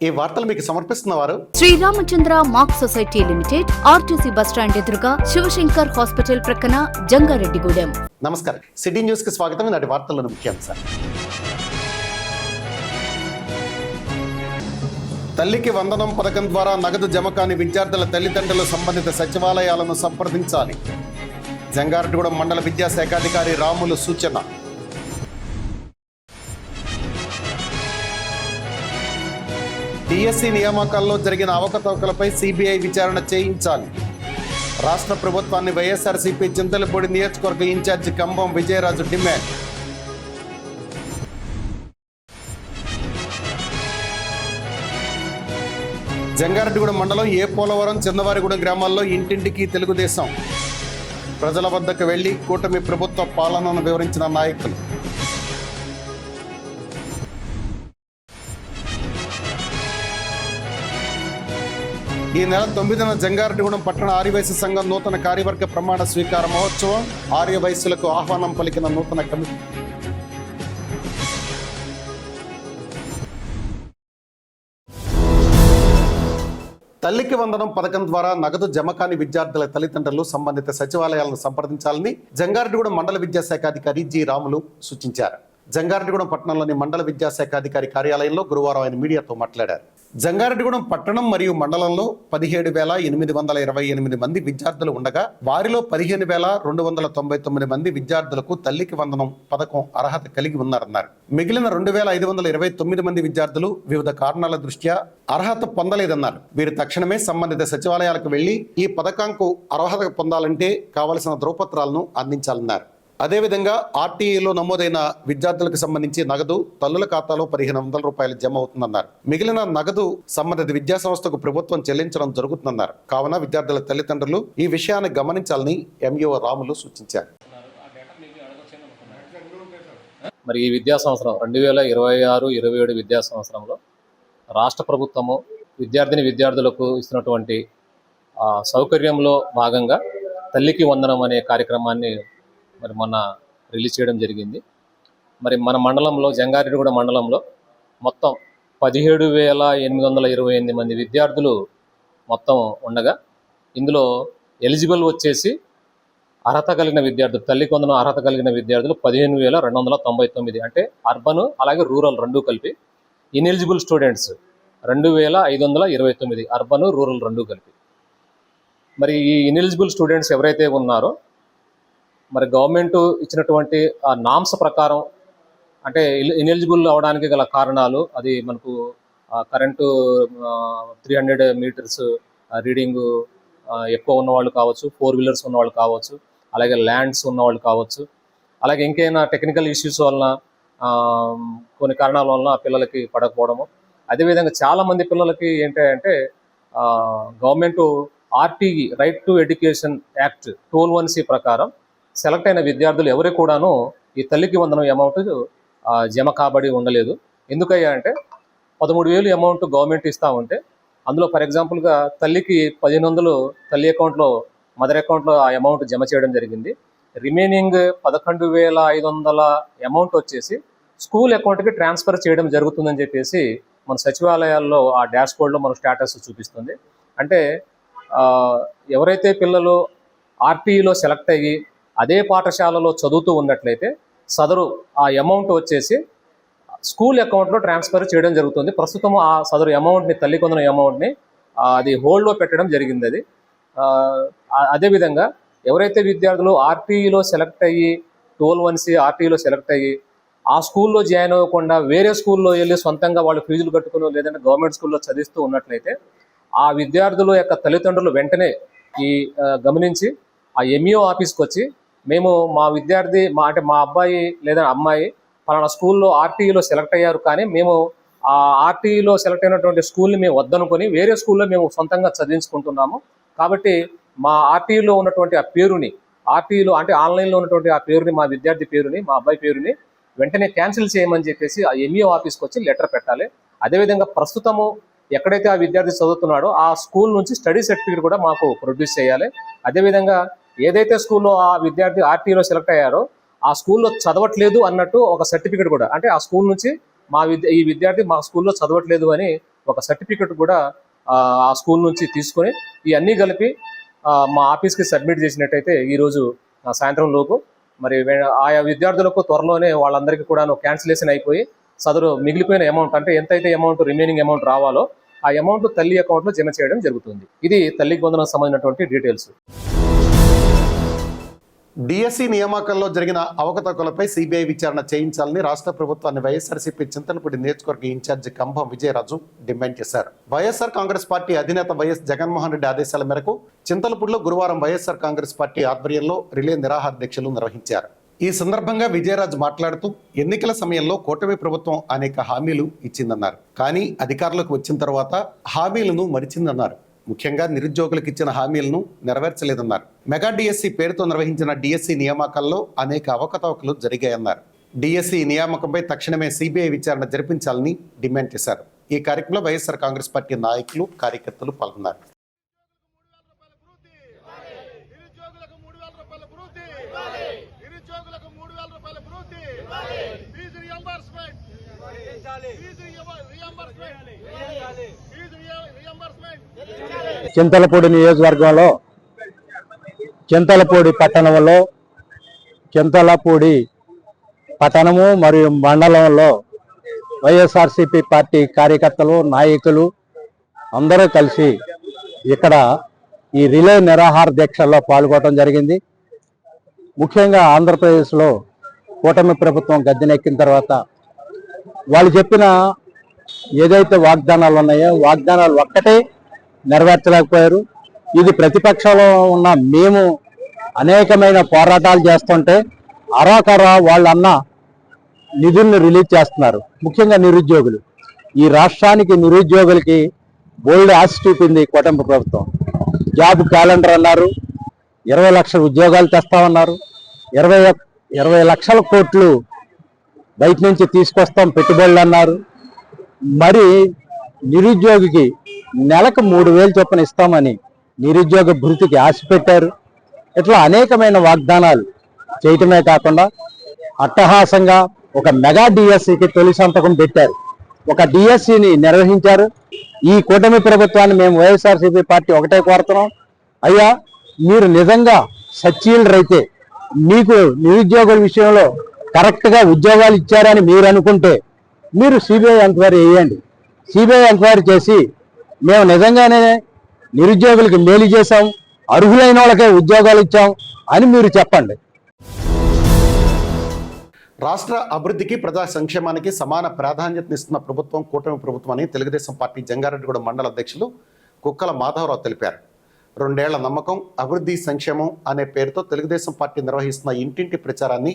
ఈ వార్తలు మీకు సమర్పిస్తున్నవారు Sriramachandra mark society limited, RTC bus stand ఎదురుగా, శివశంకర్ హాస్పిటల్ ప్రక్కన, జంగారెడ్డిగూడెం. నమస్కారం. సిటీ న్యూస్ కి స్వాగతం. నాటి వార్తల్లోని ముఖ్యాంశాలు. తల్లికి వందనం పథకం ద్వారా నగదు జమ కాని విద్యార్థుల తల్లిదండ్రులు సంబంధిత సచివాలయాలను సంప్రదించాలి. జంగారెడ్డిగూడెం మండల విద్యాశాఖాధికారి రాములు సూచన. డిఎస్సి నియామకాల్లో జరిగిన అవకతవకలపై సిబిఐ విచారణ చేయించాలి. రాష్ట్ర ప్రభుత్వాన్ని వైఎస్ఆర్సీపీ చింతలపూడి నియోజకవర్గ ఇన్ఛార్జి కంభం విజయరాజు డిమాండ్. జంగారెడ్డిగూడెం మండలం ఏ పోలవరం, చందవారిగూడెం గ్రామాల్లో ఇంటింటికి తెలుగుదేశం. ప్రజల వద్దకు వెళ్లి కూటమి ప్రభుత్వ పాలనను వివరించిన నాయకులు. ఈ నెల 9న జంగారెడ్డిగూడెం పట్టణ ఆర్యవైశ్య సంఘం నూతన కార్యవర్గ ప్రమాణ స్వీకార మహోత్సవం. ఆర్యవైశ్యులకు ఆహ్వానం పలికిన నూతన కమిటీ. తల్లికి వందనం పథకం ద్వారా నగదు జమ కాని విద్యార్థుల తల్లిదండ్రులు సంబంధిత సచివాలయాలను సంప్రదించాలని జంగారెడ్డిగూడెం మండల విద్యాశాఖాధికారి జి రాములు సూచించారు. జంగారెడ్డిగూడెం పట్టణంలోని మండల విద్యాశాఖాధికారి కార్యాలయంలో గురువారం ఆయన మీడియాతో మాట్లాడారు. జంగారెడ్డిగూడెం పట్టణం మరియు మండలంలో 17,828 మంది విద్యార్థులు ఉండగా వారిలో 15,299 మంది విద్యార్థులకు తల్లికి వందనం పథకం అర్హత కలిగి ఉన్నారన్నారు. మిగిలిన 2,529 మంది విద్యార్థులు వివిధ కారణాల దృష్ట్యా అర్హత పొందలేదన్నారు. వీరు తక్షణమే సంబంధిత సచివాలయాలకు వెళ్లి ఈ పథకంకు అర్హత పొందాలంటే కావలసిన ధ్రువపత్రాలను అందించాలన్నారు. అదేవిధంగా ఆర్టీఈలో నమోదైన విద్యార్థులకు సంబంధించి నగదు తల్లుల ఖాతాలో 1,500 రూపాయలు జమ అవుతుందన్నారు. మిగిలిన నగదు సంబంధిత విద్యా సంస్థకు ప్రభుత్వం చెల్లించడం జరుగుతుందన్నారు. కావున విద్యార్థుల తల్లిదండ్రులు ఈ విషయాన్ని గమనించాలని ఎంఈఓ రాములు సూచించారు. మరి ఈ విద్యా సంవత్సరం 2026-27 విద్యా సంవత్సరంలో రాష్ట్ర ప్రభుత్వము విద్యార్థులకు ఇస్తున్నటువంటి సౌకర్యంలో భాగంగా తల్లికి వందనం అనే కార్యక్రమాన్ని మరి మొన్న రిలీజ్ చేయడం జరిగింది. మరి మన మండలంలో జంగారెడ్డిగూడెం మండలంలో మొత్తం 17,828 మంది విద్యార్థులు మొత్తం ఉండగా ఇందులో ఎలిజిబుల్ వచ్చేసి అర్హత కలిగిన విద్యార్థులు, తల్లికి వందనం అర్హత కలిగిన విద్యార్థులు 15,299, అంటే అర్బన్ అలాగే రూరల్ రెండు కలిపి. ఇన్ఎలిజిబుల్ స్టూడెంట్స్ 2,529, అర్బన్ రూరల్ రెండు కలిపి. మరి ఈ ఇన్ఎలిజిబుల్ స్టూడెంట్స్ ఎవరైతే ఉన్నారో మరి గవర్నమెంట్ ఇచ్చినటువంటి ఆ నామ్స్ ప్రకారం, అంటే ఇన్ఎలిజిబుల్ అవడానికి గల కారణాలు, అది మనకు కరెంటు 300 మీటర్స్ రీడింగ్ ఎక్కువ ఉన్నవాళ్ళు కావచ్చు, 4 వీలర్స్ ఉన్నవాళ్ళు కావచ్చు, అలాగే ల్యాండ్స్ ఉన్నవాళ్ళు కావచ్చు, అలాగే ఇంకైనా టెక్నికల్ ఇష్యూస్ వలన కొన్ని కారణాల వలన పిల్లలకి పడకపోవడము. అదేవిధంగా చాలామంది పిల్లలకి ఏంటంటే government RTE right to education act 12(1)(c) ప్రకారం సెలెక్ట్ అయిన విద్యార్థులు ఎవరు కూడాను ఈ తల్లికి వందనం అమౌంట్ జమ కాబడి ఉండలేదు. ఎందుకయ్యా అంటే 13,000 అమౌంట్ గవర్నమెంట్ ఇస్తూ ఉంటే అందులో ఫర్ ఎగ్జాంపుల్గా తల్లికి 1,500 తల్లి అకౌంట్లో, మదర్ అకౌంట్లో ఆ అమౌంట్ జమ చేయడం జరిగింది. రిమైనింగ్ 11,500 అమౌంట్ వచ్చేసి స్కూల్ అకౌంట్కి ట్రాన్స్ఫర్ చేయడం జరుగుతుందని చెప్పేసి మన సచివాలయాల్లో ఆ డాష్ బోర్డ్లో మన స్టేటస్ చూపిస్తుంది. అంటే ఎవరైతే పిల్లలు ఆర్టీఈలో సెలెక్ట్ అయ్యి అదే పాఠశాలలో చదువుతూ ఉన్నట్లయితే సదరు ఆ అమౌంట్ వచ్చేసి స్కూల్ అకౌంట్లో ట్రాన్స్ఫర్ చేయడం జరుగుతుంది. ప్రస్తుతం ఆ సదరు అమౌంట్ని, తల్లికి వందనం అమౌంట్ని అది హోల్డ్లో పెట్టడం జరిగింది. అది అదేవిధంగా ఎవరైతే విద్యార్థులు ఆర్టీఈలో సెలెక్ట్ అయ్యి 12(1)(c) ఆర్టీఈలో సెలెక్ట్ అయ్యి ఆ స్కూల్లో జాయిన్ అవ్వకుండా వేరే స్కూల్లో వెళ్ళి సొంతంగా వాళ్ళు ఫీజులు కట్టుకుని లేదంటే గవర్నమెంట్ స్కూల్లో చదివిస్తూ ఉన్నట్లయితే ఆ విద్యార్థుల యొక్క తల్లిదండ్రులు వెంటనే ఈ గమనించి ఆ ఎంఈఓ ఆఫీస్కి వచ్చి, మేము మా విద్యార్థి మా అబ్బాయి లేదా అమ్మాయి పలానా స్కూల్లో ఆర్టీఈలో సెలెక్ట్ అయ్యారు, కానీ మేము ఆ ఆర్టీఈలో సెలెక్ట్ అయినటువంటి స్కూల్ని మేము వద్దనుకొని వేరే స్కూల్లో మేము సొంతంగా చదివించుకుంటున్నాము. కాబట్టి మా ఆర్టీఈలో ఉన్నటువంటి ఆ పేరుని, ఆర్టీఈలో అంటే ఆన్లైన్లో ఉన్నటువంటి ఆ పేరుని, మా విద్యార్థి పేరుని, మా అబ్బాయి పేరుని వెంటనే క్యాన్సిల్ చేయమని చెప్పేసి ఆ ఎంఈఓ ఆఫీస్కి వచ్చి లెటర్ పెట్టాలి. అదేవిధంగా ప్రస్తుతము ఎక్కడైతే ఆ విద్యార్థి చదువుతున్నాడో ఆ స్కూల్ నుంచి స్టడీ సర్టిఫికేట్ కూడా మాకు ప్రొడ్యూస్ చేయాలి. అదేవిధంగా ఏదైతే స్కూల్లో ఆ విద్యార్థి ఆర్టీఈలో సెలెక్ట్ అయ్యారో ఆ స్కూల్లో చదవట్లేదు అన్నట్టు ఒక సర్టిఫికేట్ కూడా, అంటే ఆ స్కూల్ నుంచి ఈ విద్యార్థి మా స్కూల్లో చదవట్లేదు అని ఒక సర్టిఫికెట్ కూడా ఆ స్కూల్ నుంచి తీసుకొని ఇవన్నీ కలిపి మా ఆఫీస్కి సబ్మిట్ చేసినట్టయితే ఈరోజు సాయంత్రం లోపు మరి ఆయా విద్యార్థులకు త్వరలోనే వాళ్ళందరికీ కూడా క్యాన్సిలేషన్ అయిపోయి సదరు మిగిలిపోయిన అమౌంట్ అంటే ఎంతైతే అమౌంట్ రిమైనింగ్ అమౌంట్ రావాలో ఆ అమౌంట్ తల్లి అకౌంట్లో జమ చేయడం జరుగుతుంది. ఇది తల్లికి వందనం సంబంధించినటువంటి డీటెయిల్స్. డిఎస్సి నియామకాల్లో జరిగిన అవకతవకలపై సిబిఐ విచారణ చేయించాలని రాష్ట్ర ప్రభుత్వాన్ని వైఎస్ఆర్సీపీ చింతలపూడి నియోజకవర్గ ఇన్ఛార్జి కంభం విజయరాజు డిమాండ్ చేశారు. వైఎస్ఆర్ కాంగ్రెస్ పార్టీ అధినేత వైఎస్ జగన్మోహన్ రెడ్డి ఆదేశాల మేరకు చింతలపూడిలో గురువారం వైఎస్ఆర్ కాంగ్రెస్ పార్టీ ఆధ్వర్యంలో రిలే నిరాహార దీక్షలు నిర్వహించారు. ఈ సందర్భంగా విజయరాజు మాట్లాడుతూ ఎన్నికల సమయంలో కూటమి ప్రభుత్వం అనేక హామీలు ఇచ్చిందన్నారు. కానీ అధికారులకు వచ్చిన తర్వాత హామీలను మరిచిందన్నారు. ముఖ్యంగా నిరుద్యోగులకు ఇచ్చిన హామీలను నెరవేర్చలేదన్నారు. మెగా డిఎస్సి పేరుతో నిర్వహించిన డిఎస్సి నియామకాల్లో అనేక అవకతవకలు జరిగాయన్నారు. డిఎస్సి నియామకంపై తక్షణమే సిబిఐ విచారణ జరిపించాలని డిమాండ్ చేశారు. ఈ కార్యక్రమంలో వైఎస్ఆర్ కాంగ్రెస్ పార్టీ నాయకులు, కార్యకర్తలు పాల్గొన్నారు. చింతలపూడి నియోజకవర్గంలో చింతలపూడి పట్టణంలో చింతలపూడి పట్టణము మరియు మండలంలో వైఎస్ఆర్సీపీ పార్టీ కార్యకర్తలు, నాయకులు అందరూ కలిసి ఇక్కడ ఈ రిలే నిరాహార దీక్షల్లో పాల్గొనడం జరిగింది. ముఖ్యంగా ఆంధ్రప్రదేశ్లో కూటమి ప్రభుత్వం గద్దెనెక్కిన తర్వాత వాళ్ళు చెప్పిన ఏదైతే వాగ్దానాలు ఉన్నాయో వాగ్దానాలు ఒక్కటే నెరవేర్చలేకపోయారు. ఇది ప్రతిపక్షంలో ఉన్న మేము అనేకమైన పోరాటాలు చేస్తుంటే అరాకరా వాళ్ళన్న నిధులను రిలీజ్ చేస్తున్నారు. ముఖ్యంగా నిరుద్యోగులు, ఈ రాష్ట్రానికి నిరుద్యోగులకి బోల్డ్ ఆశ చూపింది కూటమి ప్రభుత్వం. జాబ్ క్యాలెండర్ అన్నారు, 20 లక్షల ఉద్యోగాలు తెస్తామన్నారు, 20 లక్షల కోట్లు బయట నుంచి తీసుకొస్తాం పెట్టుబడులు అన్నారు. మరి నిరుద్యోగికి నెలకు 3,000 చొప్పున ఇస్తామని నిరుద్యోగ భృతికి ఆశ పెట్టారు. ఇట్లా అనేకమైన వాగ్దానాలు చేయటమే కాకుండా అట్టహాసంగా ఒక మెగా డిఎస్సికి తొలి సంతకం పెట్టారు. ఒక డిఎస్సిని నిర్వహించారు. ఈ కూటమి ప్రభుత్వాన్ని మేము వైఎస్ఆర్సీపీ పార్టీ ఒకటే కోరుతున్నాం, అయ్యా మీరు నిజంగా సచ్చీలుడు అయితే మీకు నిరుద్యోగుల విషయంలో కరెక్ట్గా ఉద్యోగాలు ఇచ్చారని మీరు అనుకుంటే మీరు సిబిఐ ఎంక్వైరీ వేయండి. సిబిఐ ఎంక్వైరీ చేసి మేము నిజంగానే నిరుద్యోగులకి మేలు చేశాం, అర్హులైన వాళ్ళకే ఉద్యోగాలు ఇచ్చాం అని మీరు చెప్పండి. రాష్ట్ర అభివృద్ధికి, ప్రజా సంక్షేమానికి సమాన ప్రాధాన్యతనిస్తున్న ప్రభుత్వం కూటమి ప్రభుత్వం అని తెలుగుదేశం పార్టీ జంగారెడ్డిగూడెం మండల అధ్యక్షులు కుక్కల మాధవరావు తెలిపారు. 2 ఏళ్ల నమ్మకం, అభివృద్ధి, సంక్షేమం అనే పేరుతో తెలుగుదేశం పార్టీ నిర్వహిస్తున్న ఇంటింటి ప్రచారాన్ని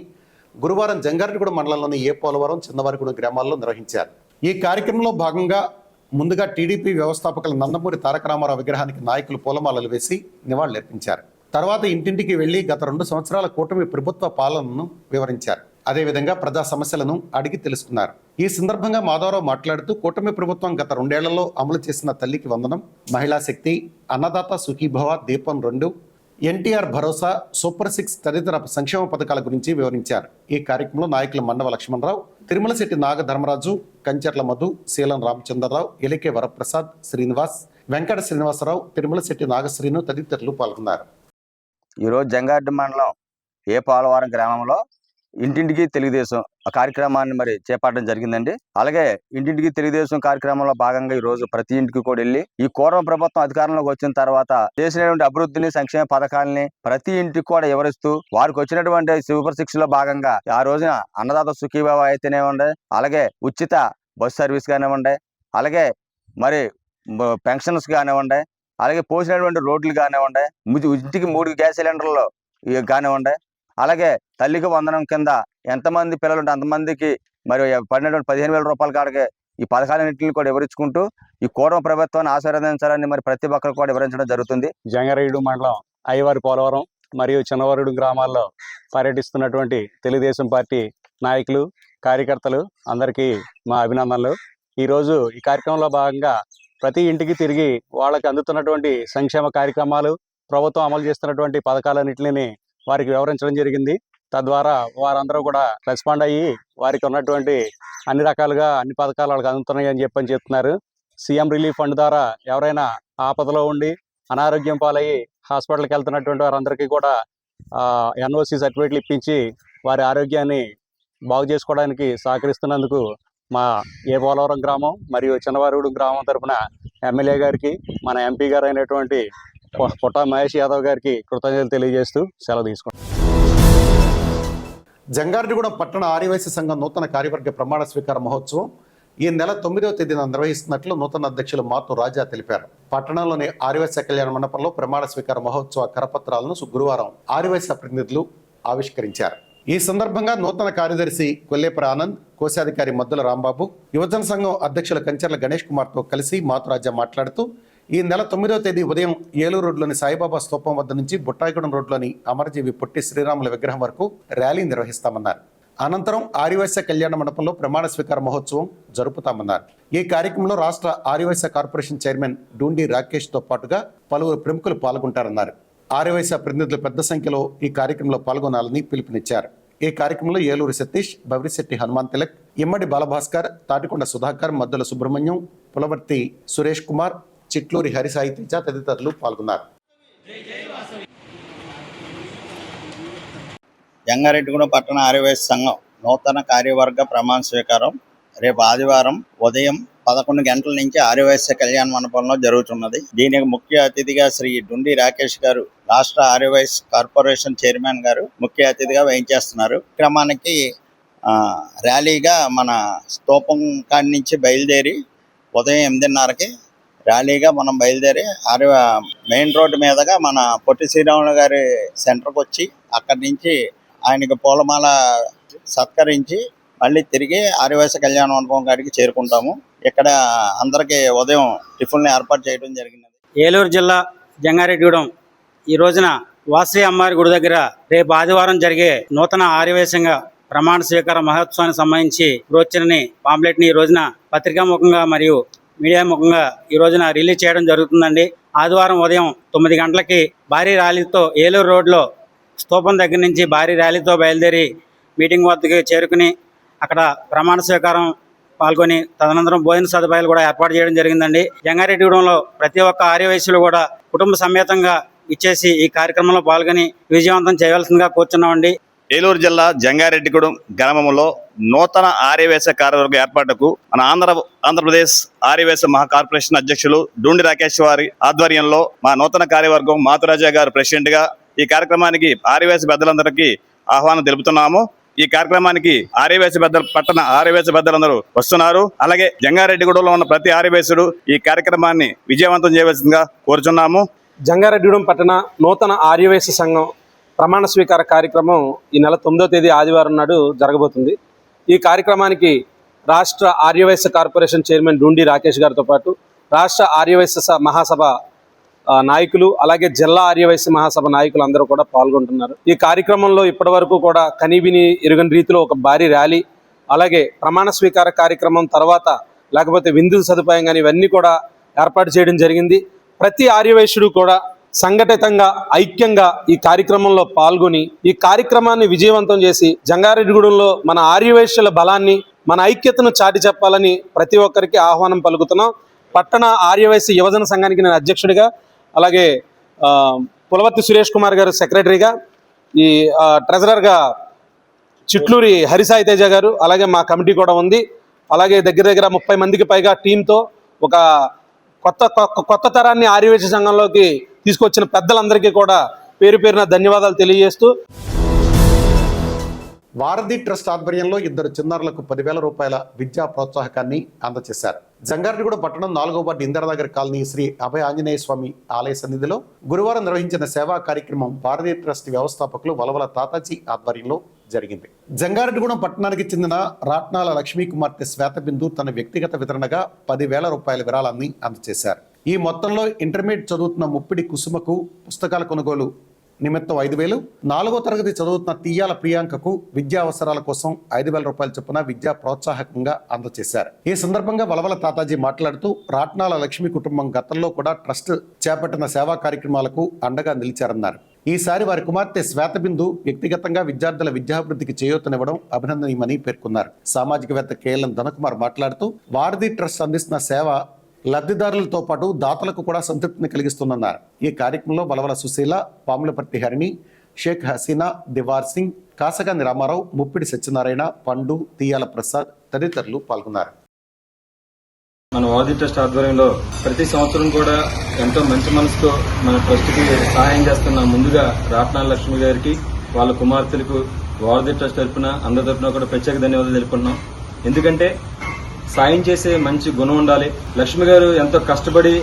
గురువారం జంగారెడ్డిగూడెం మండలంలోని ఏ పోలవరం, చిన్నవారిగూడెం గ్రామాల్లో నిర్వహించారు. ఈ కార్యక్రమంలో భాగంగా ముందుగా టీడీపీ వ్యవస్థాపకుల నందమూరి తారక రామారావు విగ్రహానికి నాయకులు పూలమాలలు వేసి నివాళులర్పించారు. తర్వాత ఇంటింటికి వెళ్లి గత 2 సంవత్సరాల కూటమి ప్రభుత్వ పాలనను వివరించారు. అదేవిధంగా ప్రజా సమస్యలను అడిగి తెలుసుకున్నారు. ఈ సందర్భంగా మాధవరావు మాట్లాడుతూ కూటమి ప్రభుత్వం గత 2 ఏళ్లలో అమలు చేసిన తల్లికి వందనం, మహిళా శక్తి, అన్నదాత సుఖీభవ, దీపం 2, ఎన్టీఆర్ భరోసా, సూపర్ 6 తదితర సంక్షేమ పథకాల గురించి వివరించారు. ఈ కార్యక్రమంలో నాయకులు మండవ లక్ష్మణరావు, తిరుమలశెట్టి నాగ ధర్మరాజు, కంచర్ల మధు, శీలం రామచంద్రరావు, ఎలికే వరప్రసాద్, శ్రీనివాస్, వెంకట శ్రీనివాసరావు, తిరుమలశెట్టి నాగశ్రీను తదితరులు పాల్గొన్నారు. ఈరోజు జంగారెడ్డి మండలం ఏ పోలవరం గ్రామంలో ఇంటింటికి తెలుగుదేశం కార్యక్రమాన్ని మరి చేపట్టడం జరిగిందండి. అలాగే ఇంటింటికి తెలుగుదేశం కార్యక్రమంలో భాగంగా ఈ రోజు ప్రతి ఇంటికి కూడా వెళ్ళి ఈ కూటమి ప్రభుత్వం అధికారంలోకి వచ్చిన తర్వాత చేసినటువంటి అభివృద్ధిని, సంక్షేమ పథకాలని ప్రతి ఇంటికి కూడా వివరిస్తూ వారికి వచ్చినటువంటి సూపర్ 6 లో భాగంగా ఆ రోజున అన్నదాత సుఖీభావ అయితేనేవ్వండి, అలాగే ఉచిత బస్ సర్వీస్ కానివ్వండి, అలాగే మరి పెన్షన్స్ కానివ్వండి, అలాగే పోసినటువంటి రోడ్లు కానివ్వండి, ఇంటికి 3 గ్యాస్ సిలిండర్లు కానివ్వండి, అలాగే తల్లికి వందనం కింద ఎంతమంది పిల్లలు ఉంటే అంతమందికి మరి పడినటువంటి 15,000 రూపాయల కాడికి ఈ పథకాలన్నింటినీ కూడా వివరించుకుంటూ ఈ కూటమి ప్రభుత్వాన్ని ఆశీర్వదించాలని మరి ప్రతి ఒక్కరు కూడా వివరించడం జరుగుతుంది. జంగారెడ్డి మండలం అయ్యవారి పోలవరం మరియు చిన్నవారుడు గ్రామాల్లో పర్యటిస్తున్నటువంటి తెలుగుదేశం పార్టీ నాయకులు, కార్యకర్తలు అందరికీ మా అభినందనలు. ఈరోజు ఈ కార్యక్రమంలో భాగంగా ప్రతి ఇంటికి తిరిగి వాళ్ళకి అందుతున్నటువంటి సంక్షేమ కార్యక్రమాలు, ప్రభుత్వం అమలు చేస్తున్నటువంటి పథకాలన్నింటినీ వారికి వివరించడం జరిగింది. తద్వారా వారందరూ కూడా రెస్పాండ్ అయ్యి వారికి ఉన్నటువంటి అన్ని రకాలుగా అన్ని పథకాలు వాళ్ళకి అందుతున్నాయి అని చెప్తున్నారు. సీఎం రిలీఫ్ ఫండ్ ద్వారా ఎవరైనా ఆపదలో ఉండి అనారోగ్యం పాలయ్యి హాస్పిటల్కి వెళ్తున్నటువంటి వారందరికీ కూడా ఎన్ఓసి సర్టిఫికేట్లు ఇప్పించి వారి ఆరోగ్యాన్ని బాగు చేసుకోవడానికి సహకరిస్తున్నందుకు మా ఏ పోలవరం గ్రామం మరియు చిన్నవారుగుడు గ్రామం తరఫున ఎమ్మెల్యే గారికి మన ఎంపీ గారు అయినటువంటి పుట్టా మహేష్ యాదవ్ గారికి కృతజ్ఞతలు తెలియజేస్తూ సెలవు తీసుకుంటాం. జంగారెడ్డిగూడెం పట్టణ ఆర్యవైశ్య సంఘం నూతన కార్యవర్గ ప్రమాణ స్వీకార మహోత్సవం ఈ నెల 9వ తేదీన నిర్వహిస్తున్నట్లు నూతన అధ్యక్షులు మాతు రాజా తెలిపారు. పట్టణంలోని ఆర్యవైశ్య కళ్యాణ మండపంలో ప్రమాణ స్వీకార మహోత్సవ కరపత్రాలను గురువారం ఆర్యవైశ్య ప్రతినిధులు ఆవిష్కరించారు. ఈ సందర్భంగా నూతన కార్యదర్శి కొల్లేపర ఆనంద్, కోశాధికారి మద్దుల రాంబాబు, యువజన సంఘం అధ్యక్షులు కంచర్ల గణేష్ కుమార్తో కలిసి మాతు రాజా మాట్లాడుతూ ఈ నెల 9వ తేదీ ఉదయం ఏలూరు రోడ్లోని సాయిబాబా స్తూపం వద్ద నుంచి బుట్టాయిగూడెం రోడ్లోని అమరజీవి పొట్టి శ్రీరాముల విగ్రహం వరకు ర్యాలీ నిర్వహిస్తామన్నారు. అనంతరం ఆర్యవైశ్య కళ్యాణ మండపంలో ప్రమాణ స్వీకార మహోత్సవం జరుపుతామన్నారు. ఈ కార్యక్రమంలో రాష్ట్ర ఆర్యవైశ్య కార్పొరేషన్ చైర్మన్ డూండి రాకేష్తో పాటుగా పలువురు ప్రముఖులు పాల్గొంటారన్నారు. ఆర్యవైశ్య ప్రతినిధులు పెద్ద సంఖ్యలో ఈ కార్యక్రమంలో పాల్గొనాలని పిలుపునిచ్చారు. ఈ కార్యక్రమంలో ఏలూరు సతీష్, బవిరిశెట్టి హనుమాన్ తిలక్, ఇమ్మడి బాలభాస్కర్, తాటికొండ సుధాకర్, మద్దుల సుబ్రహ్మణ్యం, పులవర్తి సురేష్ కుమార్, చిట్లూరి హరిసాయి తేజ తదితరులు పాల్గొన్నారు. జంగారెడ్డిగూడెం పట్టణ ఆర్యవైశ్య సంఘం నూతన కార్యవర్గ ప్రమాణ స్వీకారం రేపు ఆదివారం ఉదయం 11 గంటల నుంచి ఆర్యవైశ్య కళ్యాణ మండపంలో జరుగుతున్నది. దీనికి ముఖ్య అతిథిగా శ్రీ డుండి రాకేష్ గారు, రాష్ట్ర ఆర్యవైశ్య కార్పొరేషన్ చైర్మన్ గారు ముఖ్య అతిథిగా వహించేస్తున్నారు. క్రమానికి ర్యాలీగా మన స్తూపం కాడి నుంచి బయలుదేరి ఉదయం 8:30కి ర్యాలీగా మనం బయలుదేరి మెయిన్ రోడ్డు మీదుగా మన పొట్టి శ్రీరాములు గారి సెంటర్కి వచ్చి అక్కడి నుంచి ఆయనకి పూలమాల సత్కరించి మళ్ళీ తిరిగి ఆర్యవైశ్య కళ్యాణ మండపం కాడికి చేరుకుంటాము. ఇక్కడ అందరికీ ఉదయం టిఫిన్లు ఏర్పాటు చేయడం జరిగినది. ఏలూరు జిల్లా జంగారెడ్డిగూడెం ఈ రోజున వాసవి అమ్మవారి గుడి దగ్గర రేపు ఆదివారం జరిగే నూతన ఆర్యవైశ్యంగా ప్రమాణ స్వీకార మహోత్సవానికి సంబంధించి బ్రోచర్ని, పాంప్లెట్ని ఈ రోజున పత్రికాముఖంగా మరియు మీడియా ముఖంగా ఈ రోజున రిలీజ్ చేయడం జరుగుతుందండి. ఆదివారం ఉదయం 9 గంటలకి భారీ ర్యాలీతో ఏలూరు రోడ్లో స్తూపం దగ్గర నుంచి భారీ ర్యాలీతో బయలుదేరి మీటింగ్ వద్దకు చేరుకుని అక్కడ ప్రమాణ స్వీకారం పాల్గొని తదనంతరం భోజన సదుపాయాలు కూడా ఏర్పాటు చేయడం జరిగిందండి. జంగారెడ్డిగూడెంలో ప్రతి ఒక్క ఆర్యవైశ్యులు కూడా కుటుంబ సమేతంగా ఇచ్చేసి ఈ కార్యక్రమంలో పాల్గొని విజయవంతం చేయవలసిందిగా కోరుచున్నామండి. ఏలూరు జిల్లా జంగారెడ్డిగూడెం గ్రామంలో నూతన ఆర్యవైశ్య కార్యవర్గ ఏర్పాటుకు మన ఆంధ్రప్రదేశ్ ఆర్యవైశ్య మహా కార్పొరేషన్ అధ్యక్షులు డూండి రాకేష్ వారి ఆధ్వర్యంలో మా నూతన కార్యవర్గం మాతురాజా గారు ప్రెసిడెంట్ గా ఈ కార్యక్రమానికి ఆర్యవైశ్య పెద్దలందరికీ ఆహ్వానం తెలుపుతున్నాము. ఈ కార్యక్రమానికి పట్టణ ఆర్యవైశ్య పెద్దలందరూ వస్తున్నారు. అలాగే జంగారెడ్డిగూడెంలో ఉన్న ప్రతి ఆర్యవైశ్యుడు ఈ కార్యక్రమాన్ని విజయవంతం చేయవలసిందిగా కోరుచున్నాము. జంగారెడ్డిగూడెం పట్టణ నూతన ఆర్యవైశ్య సంఘం ప్రమాణ స్వీకార కార్యక్రమం ఈ నెల 9వ తేదీ ఆదివారం నాడు జరగబోతుంది. ఈ కార్యక్రమానికి రాష్ట్ర ఆర్యవైశ్య కార్పొరేషన్ చైర్మన్ డూండి రాకేష్ గారితో పాటు రాష్ట్ర ఆర్యవైశ్య మహాసభ నాయకులు, అలాగే జిల్లా ఆర్యవైశ్య మహాసభ నాయకులు అందరూ కూడా పాల్గొంటున్నారు. ఈ కార్యక్రమంలో ఇప్పటి వరకు కూడా కనీవిని ఎరుగని రీతిలో ఒక భారీ ర్యాలీ, అలాగే ప్రమాణ స్వీకార కార్యక్రమం తర్వాత లేకపోతే విందు సదుపాయం కానీ ఇవన్నీ కూడా ఏర్పాటు చేయడం జరిగింది. ప్రతి ఆర్యవైశ్యుడు కూడా సంఘటితంగా ఐక్యంగా ఈ కార్యక్రమంలో పాల్గొని ఈ కార్యక్రమాన్ని విజయవంతం చేసి జంగారెడ్డిగూడెంలో మన ఆర్యవైశ్యుల బలాన్ని, మన ఐక్యతను చాటి చెప్పాలని ప్రతి ఒక్కరికి ఆహ్వానం పలుకుతున్నాం. పట్టణ ఆర్యవైశ్య యువజన సంఘానికి నేను అధ్యక్షుడిగా, అలాగే పులవర్తి సురేష్ కుమార్ గారు సెక్రటరీగా, ఈ ట్రెజరర్గా చిట్లూరి హరిసాయి తేజ గారు, అలాగే మా కమిటీ కూడా ఉంది. అలాగే దగ్గర 30 మందికి పైగా టీంతో ఒక కొత్త తరాన్ని ఆర్యవైశ్య సంఘంలోకి తీసుకొచ్చిన పెద్దలందరికీ కూడా పేరు పేరున ధన్యవాదాలు తెలియజేస్తూ, వారధి ట్రస్ట్ ఆధ్వర్యంలో 2 చిన్నారులకు 10,000 రూపాయల విద్యా ప్రోత్సాహకాన్ని అందజేశారు. జంగారెడ్డిగూడెం పట్టణం 4వ వార్డు ఇందిరానగర్ కాలనీ శ్రీ అభయ ఆంజనేయ స్వామి ఆలయ సన్నిధిలో గురువారం నిర్వహించిన సేవా కార్యక్రమం వారధి ట్రస్ట్ వ్యవస్థాపకులు వలవల తాతాజీ ఆధ్వర్యంలో జరిగింది. జంగారెడ్డిగూడెం పట్టణానికి చెందిన రాట్నాల లక్ష్మీ కుమార్తె శ్వేతబిందు తన వ్యక్తిగత వితరణగా 10,000 రూపాయల విరాళాన్ని అందజేశారు. ఈ మొత్తంలో ఇంటర్మీడియట్ చదువుతున్న ముప్పిడి కుసుమకు పుస్తకాల కొనుగోలు నిమిత్తం 5,000, 4వ తరగతి చదువుతున్న తీయాల ప్రియాంకకు విద్యా అవసరాల కోసం 5,000 రూపాయల చొప్పున విద్యా ప్రోత్సాహకంగా అందజేశారు. ఈ సందర్భంగా వలవల తాతాజీ మాట్లాడుతూ రాట్నాల లక్ష్మి కుటుంబం గతంలో కూడా ట్రస్ట్ చేపట్టిన సేవా కార్యక్రమాలకు అండగా నిలిచారన్నారు. ఈసారి వారి కుమార్తె శ్వేతబిందు వ్యక్తిగతంగా విద్యార్థుల విద్యాభివృద్ధికి చేయూతనివ్వడం అభినందనీయమని పేర్కొన్నారు. సామాజికవేత్త కేఎల్ఎన్ ధనకుమార్ మాట్లాడుతూ వారధి ట్రస్ట్ అందిస్తున్న సేవ లబ్ధిదారులతో పాటు దాతలకు కూడా సంతృప్తిని కలిగిస్తుందన్నారు. ఈ కార్యక్రమంలో బలవల సుశీల, పాములపర్తి హరిణి, షేక్ హసీనా, దివార్ సింగ్, కాసగాని రామారావు, ముప్పిడి సత్యనారాయణ, పండు, తీయాల ప్రసాద్ తదితరులు పాల్గొన్నారు. మన వాది ట్రస్ట్ ఆధ్వర్యంలో ప్రతి సంవత్సరం కూడా ఎంతో మంచి మనసుతో మన ట్రస్ట్కి సహాయం చేస్తున్న ముందుగా రాట్నాల లక్ష్మి గారికి, వాళ్ళ కుమార్తెలకు వాది ట్రస్ట్ తరఫున అందరి తరఫున కూడా ప్రత్యేక ధన్యవాదాలు తెలుపుకున్నాం. ఎందుకంటే సాయం చేసే మంచి గుణం ఉండాలి. లక్ష్మి గారు ఎంతో కష్టపడి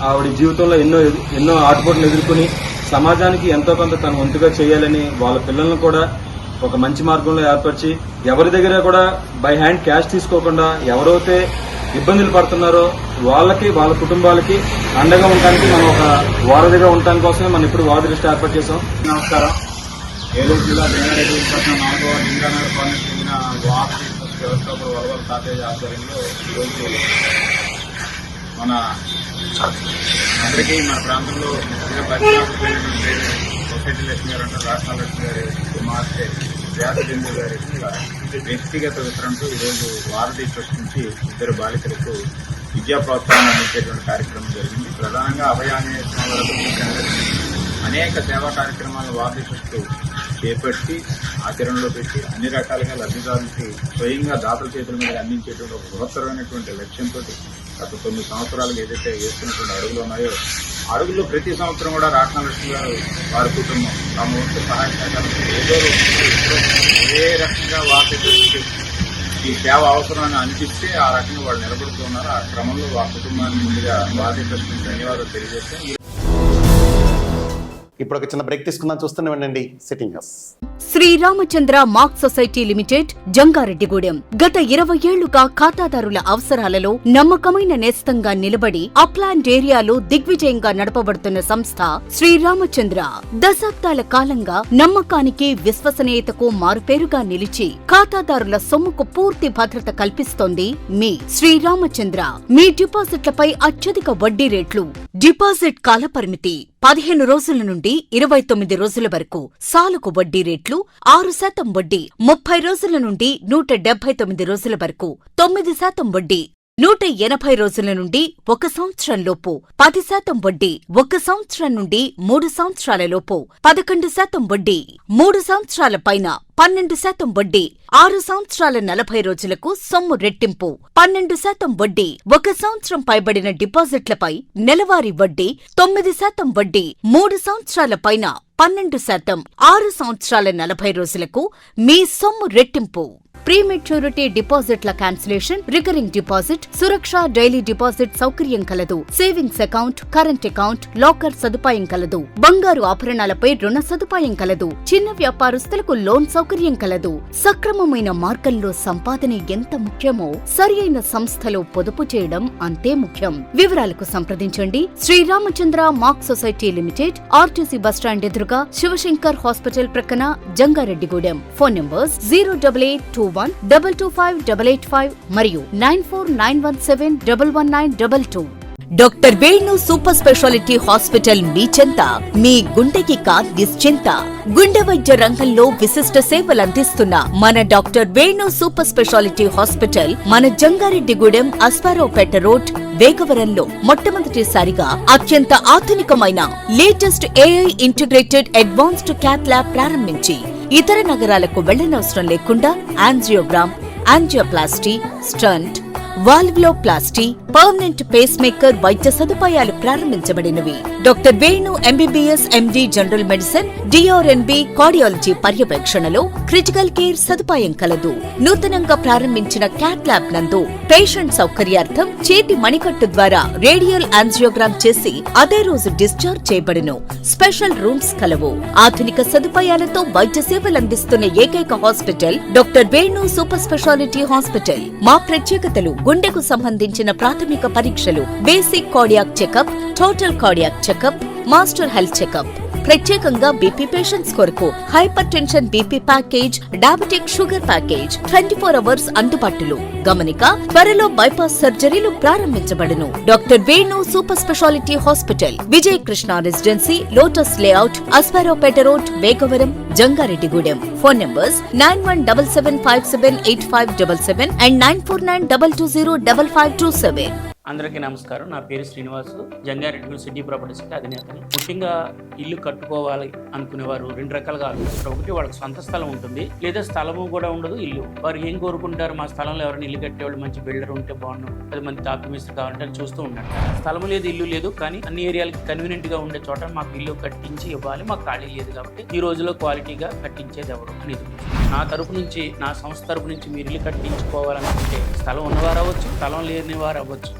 ఆవిడ జీవితంలో ఎన్నో ఆటుపోట్లు ఎదుర్కొని సమాజానికి ఎంతో కొంత తన వంతుగా చేయాలని వాళ్ళ పిల్లలను కూడా ఒక మంచి మార్గంలో ఏర్పరిచి ఎవరి దగ్గర కూడా బై హ్యాండ్ క్యాష్ తీసుకోకుండా ఎవరైతే ఇబ్బందులు పడుతున్నారో వాళ్ళకి, వాళ్ళ కుటుంబాలకి అండగా ఉండడానికి మనం ఒక వారధిగా ఉండటానికి కోసమే మనం ఇప్పుడు వారధి లిస్ట్ ఏర్పాటు చేసాం. నమస్కారం. ఏలూరు జిల్లా జంగారెడ్డి పట్టణం 4వ లింగానగర్ కాలనీకి చెందిన వారధి వ్యవస్థాపకుడు వరవల తాతయ్య ఆధ్వర్యంలో ఈరోజు మన అందరికీ మన ప్రాంతంలో సొసైటీ లక్ష్మి గారు అంటే రాష్ట్ర లక్ష్మి గారి కుమార్తె వ్యాసచంద్ర గారికి వ్యక్తిగత వితరణతో ఈరోజు వారధి ట్రస్ట్ నుంచి 2 బాలికలకు విద్యా ప్రోత్సాహం అందించేటువంటి కార్యక్రమం జరిగింది. ప్రధానంగా అభయాన్వేషణ అనేక సేవా కార్యక్రమాలను వారధి ట్రస్ట్ చేపట్టి ఆచరణలో పెట్టి అన్ని రకాలుగా లబ్ధిదారులకి స్వయంగా దాతల చేతుల మీద అందించేటువంటి ఒక బృహత్తరమైనటువంటి లక్ష్యంతో గత 9 సంవత్సరాలుగా ఏదైతే వేస్తున్నటువంటి అడుగులు ఉన్నాయో అడుగుల్లో ప్రతి సంవత్సరం కూడా రాట్నాలక్ష్మి గారు వారి కుటుంబం తమ వంతు సహాయ సహకారంతో ఏదో ఏ రకంగా వారి ఈ సేవ అవసరాన్ని అనిపిస్తే ఆ రకంగా వాళ్ళు నిలబడుతూ ఉన్నారు. ఆ క్రమంలో వారి కుటుంబాన్ని ముందుగా వారి ధన్యవాదాలు తెలియజేస్తాం. ఇప్పుడు ఒక చిన్న బ్రేక్ తీసుకుందాం. చూస్తూనే ఉండండి sitting house. Sriramachandra mark society Limited, Jangareddygudem. గత 20 ఏళ్లుగా ఖాతాదారుల అవసరాలలో నమ్మకమైన నేస్తంగా నిలబడి అప్లాండ్ ఏరియాలో దిగ్విజయంగా నడపబడుతున్న సంస్థ శ్రీరామచంద్ర. దశాబ్దాల కాలంగా నమ్మకానికి, విశ్వసనీయతకు మారుపేరుగా నిలిచి ఖాతాదారుల సొమ్ముకు పూర్తి భద్రత కల్పిస్తోంది మీ శ్రీరామచంద్ర. మీ డిపాజిట్లపై అత్యధిక వడ్డీ రేట్లు, డిపాజిట్ కాలపరిమితి 15 రోజుల నుండి 29 రోజుల వరకు, సాలుకు వడ్డీ రేట్లు 6% వడ్డీ, 30 రోజుల నుండి 179 రోజుల వరకు 9% వడ్డీ, 180 రోజుల నుండి 1 సంవత్సరం లోపు 10% వడ్డీ, 1 సంవత్సరం నుండి 3 సంవత్సరాల లోపు 11% వడ్డీ, 3 సంవత్సరాల పైన 12% వడ్డీ, 6 సంవత్సరాల 40 రోజులకు సొమ్ము రెట్టింపు 12% వడ్డీ, 1 సంవత్సరం పైబడిన డిపాజిట్లపై నెలవారీ వడ్డీ 9% వడ్డీ, 3 సంవత్సరాల పైన 12%, 6 సంవత్సరాల 40 రోజులకు మీ సొమ్ము రెట్టింపు. ప్రీమెచ్యూరిటీ డిపాజిట్ల క్యాన్సిలేషన్, రికరింగ్ డిపాజిట్, సురక్ష డైలీ డిపాజిట్ సౌకర్యం కలదు. Savings account, current account, locker సదుపాయం కలదు. బంగారు ఆభరణాలపై రుణ సదుపాయం కలదు. చిన్న వ్యాపారస్తులకు లోన్ సౌకర్యం కలదు. సక్రమమైన మార్గంలో సంపాదన ఎంత ముఖ్యమో సరియైన సంస్థలో పొదుపు చేయడం అంతే ముఖ్యం. వివరాలకు సంప్రదించండి. Sriramachandra mark society limited, RTC bus stand ఎదురుగా, శివశంకర్ హాస్పిటల్ ప్రక్కన, జంగారెడ్డిగూడెం. ఫోన్ నంబర్స్ 08821225885 మరియు 9491711922. Doctor Venu super speciality hospital మీ చెంత. మీ గుండెకి నిశ్చింత. గుండె వైద్య రంగంలో విశిష్ట సేవలందిస్తున్న మన doctor Venu super speciality hospital మన జంగారెడ్డిగూడెం, అస్పారావుపేట రోడ్, వేగవరంలో మొట్టమొదటిసారిగా అత్యంత ఆధునికమైన latest AI integrated advanced cath lab ప్రారంభించి ఇతర నగరాలకు వెళ్లనవసరం లేకుండా angiogram, angioplasty, stent, valvuloplasty, permanent pacemaker వైద్య సదుపాయాలు ప్రారంభించబడినవి. Doctor Venu MBBS MD general medicine, DrNB cardiology పర్యవేక్షణలో క్రిటికల్ కేర్ సదుపాయం కలదు. నూతనంగా ప్రారంభించిన క్యాట్ ల్యాబ్ నందు పేషెంట్ సౌకర్యార్థం చేతి మణికట్టు ద్వారా రేడియల్ యాంజియోగ్రామ్ చేసి అదే రోజు డిశ్చార్జ్ చేయబడును. స్పెషల్ రూమ్స్ కలవు. ఆధునిక సదుపాయాలతో వైద్య సేవలందిస్తున్న ఏకైక hospital doctor Venu super speciality hospital. మా ప్రత్యేకతలు: గుండెకు సంబంధించిన ప్రాథమిక పరీక్షలు, basic cardiac checkup, total cardiac checkup, master health checkup. ప్రత్యేకంగా బీపీ పేషెంట్స్ కొరకు hypertension BP package, diabetic sugar package 24 hours అందుబాటులో. గమనిక: త్వరలో బైపాస్ సర్జరీలు ప్రారంభించబడును. Doctor Venu super speciality hospital, Vijaya Krishna residency, lotus layout, Aswaraopeta road, Vegavaram, Jangareddygudem. Phone numbers 9177578577 and 9492205527. అందరికీ నమస్కారం. నా పేరు శ్రీనివాసు, జంగారెడ్డిగూడెం సిటీ ప్రాపర్టీస్ అధినేతని. ముఖ్యంగా ఇల్లు కట్టుకోవాలి అనుకునేవారు రెండు రకాలుగా ఆలోచిస్తారు. ఒకటి, వాళ్ళకి సొంత స్థలం ఉంటుంది, లేదా స్థలము కూడా ఉండదు, ఇల్లు. వారు ఏం కోరుకుంటారు, మా స్థలంలో ఎవరైనా ఇల్లు కట్టేవాళ్ళు మంచి బిల్డర్ ఉంటే బాగున్నాం, 10 మంది తాపిమిస్త్రి కావాలంటే చూస్తూ ఉంటారు. స్థలం లేదు, ఇల్లు లేదు, కానీ అన్ని ఏరియాలకి కన్వీనియంట్ గా ఉండే చోట మాకు ఇల్లు కట్టించి ఇవ్వాలి, మాకు ఖాళీ లేదు కాబట్టి ఈ రోజులో క్వాలిటీగా కట్టించేది ఎవరు అనేది. నా తరపు నుంచి, నా సంస్థ తరపు నుంచి మీరు ఇల్లు కట్టించుకోవాలనుకుంటే స్థలం ఉన్నవారు అవ్వచ్చు, స్థలం లేని వారు అవ్వచ్చు.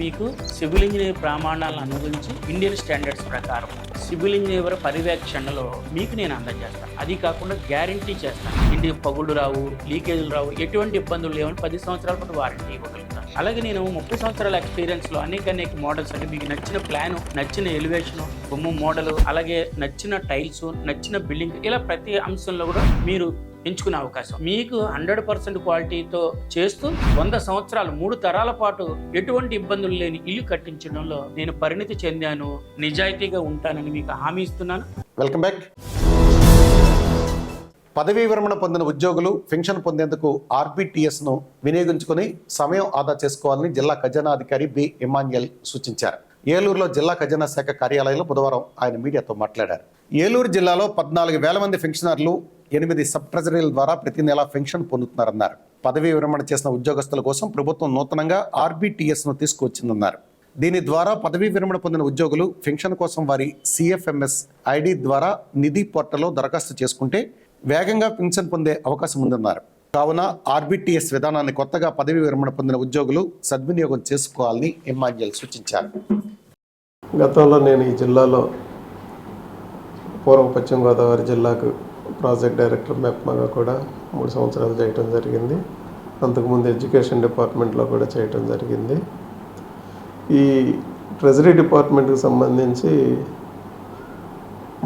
మీకు సివిల్ ఇంజనీర్ ప్రమాణాలను అనుగురించి ఇండియన్ స్టాండర్డ్స్ ప్రకారం సివిల్ ఇంజనీర్ పర్యవేక్షణలో మీకు నేను అందజేస్తాను. అది కాకుండా గ్యారంటీ చేస్తాను, ఇంటికి పగుళ్ళు రావు, లీకేజీలు రావు, ఎటువంటి ఇబ్బందులు లేవని 10 సంవత్సరాల పాటు వారంటీ ఇవ్వగలుగుతాను. అలాగే నేను 30 సంవత్సరాల ఎక్స్పీరియన్స్లో అనేక మోడల్స్, అంటే మీకు నచ్చిన ప్లాను, నచ్చిన ఎలివేషను, బొమ్మ మోడలు, అలాగే నచ్చిన టైల్స్, నచ్చిన బిల్డింగ్, ఇలా ప్రతి అంశంలో కూడా మీరు ఎంచుకునే అవకాశం. మీకు 100% క్వాలిటీతో చేస్తూ 100 సంవత్సరాలు 3 తరాల పాటు ఎటువంటి ఇబ్బందులు లేని ఇల్లు కట్టించడంలో నేను పరిణితి చెందాను, నిజాయితీగా ఉంటానని మీకు హామీ ఇస్తున్నాను. Welcome back. పదవీ విరమణ పొందిన ఉద్యోగులు పెన్షన్ పొందేందుకు ఆర్బిటిఎస్ను వినియోగించుకుని సమయం ఆదా చేసుకోవాలని జిల్లా ఖజానాధికారి బి ఇమాన్యుయల్ సూచించారు. ఏలూరులో జిల్లా ఖజానా శాఖ కార్యాలయంలో బుధవారం ఆయన మీడియాతో మాట్లాడారు. ఏలూరు జిల్లాలో 14,000 మంది పెన్షనర్లు 8 సబ్ ట్రెజరీల ద్వారా ప్రతి నెల పెన్షన్ పొందుతున్నారన్నారు. పదవీ విరమణ చేసిన ఉద్యోగస్తుల కోసం ప్రభుత్వం నూతనంగా ఆర్బిటిఎస్ను తీసుకువచ్చిందన్నారు. దీని ద్వారా పదవీ విరమణ పొందిన ఉద్యోగులు పెన్షన్ కోసం వారి సిఎఫ్ఎంఎస్ ఐడి ద్వారా నిధి పోర్టల్లో దరఖాస్తు చేసుకుంటే వేగంగా పెన్షన్ పొందే అవకాశం ఉందన్నారు. కావున ఆర్బిటిఎస్ విధానాన్ని కొత్తగా పదవీ విరమణ పొందిన ఉద్యోగులు సద్వినియోగం చేసుకోవాలని ఇమాన్యుయల్ సూచించారు. గతంలో నేను ఈ జిల్లాలో పూర్వ పశ్చిమ గోదావరి జిల్లాకు ప్రాజెక్ట్ డైరెక్టర్ మెప్మాగా కూడా 3 సంవత్సరాలు చేయటం జరిగింది. అంతకుముందు ఎడ్యుకేషన్ డిపార్ట్మెంట్లో కూడా చేయటం జరిగింది. ఈ ట్రెజరీ డిపార్ట్మెంట్కి సంబంధించి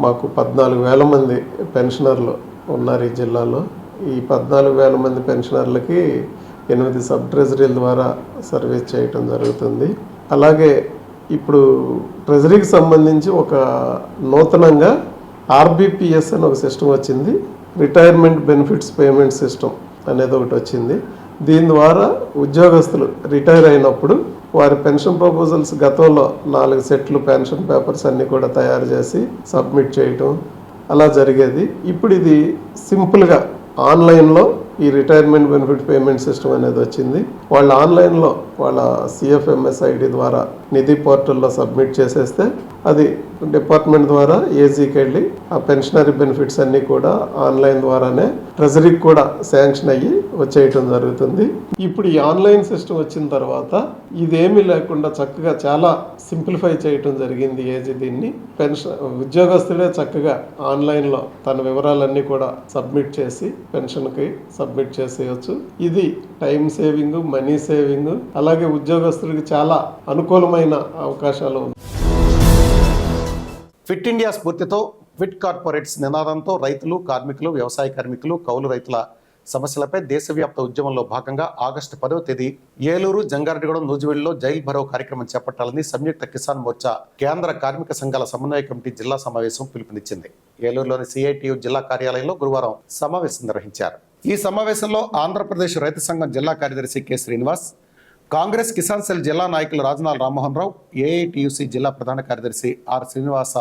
మాకు 14,000 మంది పెన్షనర్లు ఉన్నారు ఈ జిల్లాలో. ఈ 14,000 మంది పెన్షనర్లకి 8 సబ్ ట్రెజరీల ద్వారా సర్వీస్ చేయటం జరుగుతుంది. అలాగే ఇప్పుడు ట్రెజరీకి సంబంధించి ఒక నూతనంగా ఆర్బిపిఎస్ అని ఒక సిస్టమ్ వచ్చింది, రిటైర్మెంట్ బెనిఫిట్స్ పేమెంట్ సిస్టమ్ అనేది ఒకటి వచ్చింది. దీని ద్వారా ఉద్యోగస్తులు రిటైర్ అయినప్పుడు వారి పెన్షన్ ప్రపోజల్స్ గతంలో 4 సెట్లు పెన్షన్ పేపర్స్ అన్నీ కూడా తయారు చేసి సబ్మిట్ చేయటం అలా జరిగేది. ఇప్పుడు ఇది సింపుల్గా ఆన్లైన్లో ఈ రిటైర్మెంట్ బెనిఫిట్ పేమెంట్ సిస్టమ్ అనేది వచ్చింది. వాళ్ళు ఆన్లైన్లో వాళ్ళ సిఎఫ్ఎంఎస్ ఐడి ద్వారా నిధి పోర్టల్లో సబ్మిట్ చేసేస్తే అది డిపార్ట్మెంట్ ద్వారా ఏజీకి వెళ్ళి ఆ పెన్షనరీ బెనిఫిట్స్ అన్నీ కూడా ఆన్లైన్ ద్వారానే ట్రెజరీకి కూడా శాంక్షన్ అయ్యి వచ్చేయటం జరుగుతుంది. ఇప్పుడు ఈ ఆన్లైన్ సిస్టమ్ వచ్చిన తర్వాత ఇదేమీ లేకుండా చక్కగా చాలా సింప్లిఫై చేయటం జరిగింది ఏజీ. దీన్ని ఉద్యోగస్తులే చక్కగా ఆన్లైన్లో తన వివరాలన్నీ కూడా సబ్మిట్ చేసి పెన్షన్కి సబ్మిట్ చేసేయచ్చు. ఇది టైం సేవింగ్, మనీ సేవింగ్, అలాగే ఉద్యోగస్తులకి చాలా అనుకూలమైన అవకాశాలు ఉన్నాయి. ఫిట్ ఇండియా స్ఫూర్తితో ఫిట్ కార్పొరేట్స్ నినాదంతో రైతులు, కార్మికులు, వ్యవసాయ కార్మికులు, కౌలు రైతుల సమస్యలపై దేశవ్యాప్త ఉద్యమంలో భాగంగా ఆగస్టు 10వ తేదీ ఏలూరు, జంగారెడ్డిగూడెం, నూజివీడులో జైల్ భరో కార్యక్రమం చేపట్టాలని సంయుక్త కిసాన్ మోర్చా కేంద్ర కార్మిక సంఘాల సమన్వయ కమిటీ జిల్లా సమావేశం పిలుపునిచ్చింది. ఏలూరులోని సిఐటియు జిల్లా కార్యాలయంలో గురువారం సమావేశం నిర్వహించారు. ఈ సమావేశంలో ఆంధ్రప్రదేశ్ రైతు సంఘం జిల్లా కార్యదర్శి కె శ్రీనివాస్, కాంగ్రెస్ కిసాన్ సెల్ జిల్లా నాయకులు రాజనాల్ రామ్మోహన్ రావు, ఏఐటియుసి జిల్లా ప్రధాన కార్యదర్శి ఆర్ శ్రీనివాస